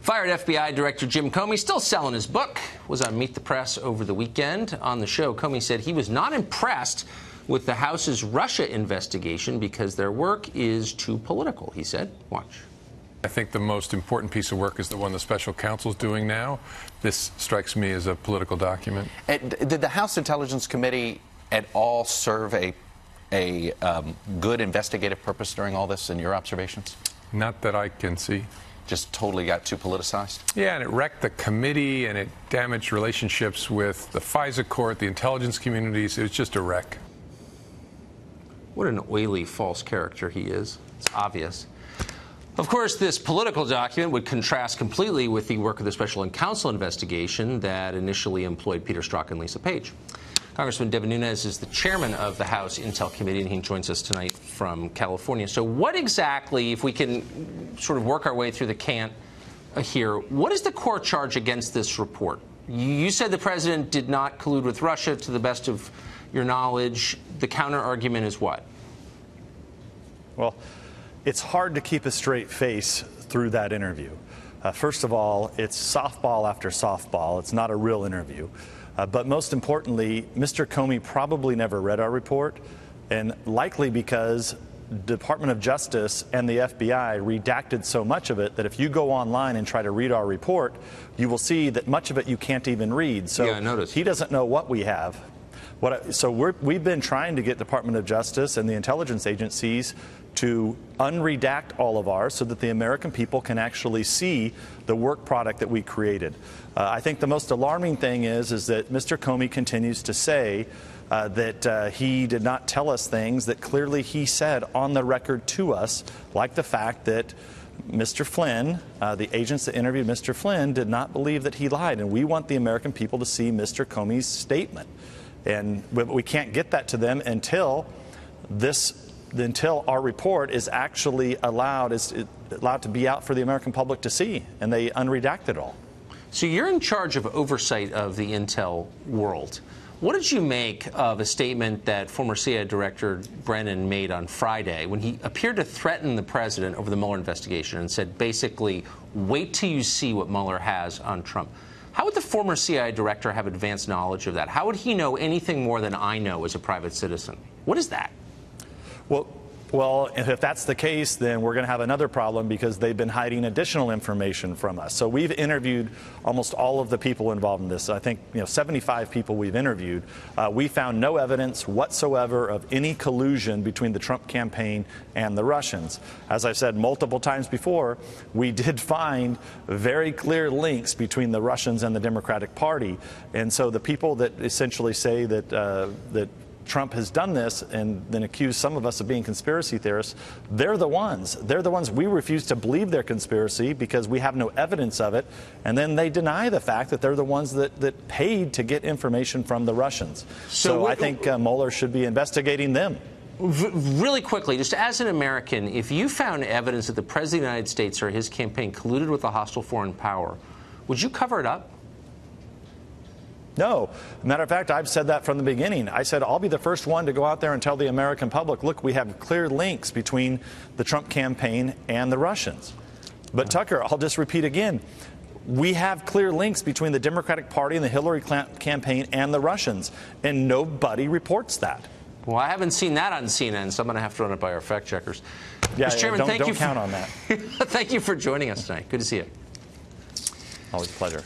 Fired FBI Director Jim Comey, still selling his book, was on Meet the Press over the weekend. On the show, Comey said he was not impressed with the House's Russia investigation because their work is too political, he said. Watch. I think the most important piece of work is the one the special counsel is doing now. This strikes me as a political document. Did the House Intelligence Committee at all serve a good investigative purpose during all this, in your observations? Not that I can see. Just totally got too politicized? Yeah, and it wrecked the committee, and it damaged relationships with the FISA court, the intelligence communities. It was just a wreck. What an oily, false character he is. It's obvious. Of course, this political document would contrast completely with the work of the special counsel investigation that initially employed Peter Strzok and Lisa Page. Congressman Devin Nunes is the chairman of the House Intel Committee, and he joins us tonight from California. So what exactly, if we can sort of work our way through the cant here, what is the core charge against this report? You said the president did not collude with Russia, to the best of your knowledge. The counter-argument is what? Well, it's hard to keep a straight face through that interview. First of all, it's softball after softball. It's not a real interview. But most importantly, Mr. Comey probably never read our report, and likely because the Department of Justice and the FBI redacted so much of it that if you go online and try to read our report, you will see that much of it you can't even read. So yeah, I noticed. He doesn't know what we have. We've been trying to get Department of Justice and the intelligence agencies to unredact all of ours so that the American people can actually see the work product that we created. I think the most alarming thing is that Mr. Comey continues to say that he did not tell us things that clearly he said on the record to us, like the fact that Mr. Flynn, the agents that interviewed Mr. Flynn, did not believe that he lied. And we want the American people to see Mr. Comey's statement. And we can't get that to them until our report is actually allowed to be out for the American public to see, and they unredact it all. So you're in charge of oversight of the intel world. What did you make of a statement that former CIA Director Brennan made on Friday when he appeared to threaten the president over the Mueller investigation and said, basically, wait till you see what Mueller has on Trump? How would the former CIA director have advanced knowledge of that? How would he know anything more than I know as a private citizen? What is that? Well, if that's the case, then we're going to have another problem because they've been hiding additional information from us. So we've interviewed almost all of the people involved in this. I think 75 people we've interviewed. We found no evidence whatsoever of any collusion between the Trump campaign and the Russians. As I've said multiple times before, we did find very clear links between the Russians and the Democratic Party. And so the people that essentially say that Trump has done this and then accuse some of us of being conspiracy theorists, they're the ones. They're the ones we refuse to believe their conspiracy because we have no evidence of it. And then they deny the fact that they're the ones that paid to get information from the Russians. So I think Mueller should be investigating them. Really quickly, just as an American, if you found evidence that the President of the United States or his campaign colluded with a hostile foreign power, would you cover it up? No. Matter of fact, I've said that from the beginning. I said I'll be the first one to go out there and tell the American public, look, we have clear links between the Trump campaign and the Russians. But Tucker, I'll just repeat again. We have clear links between the Democratic Party and the Hillary campaign and the Russians, and nobody reports that. Well, I haven't seen that on CNN, so I'm going to have to run it by our fact checkers. Yeah, Mr. Chairman, don't count on that. Thank you for joining us tonight. Good to see you. Always a pleasure.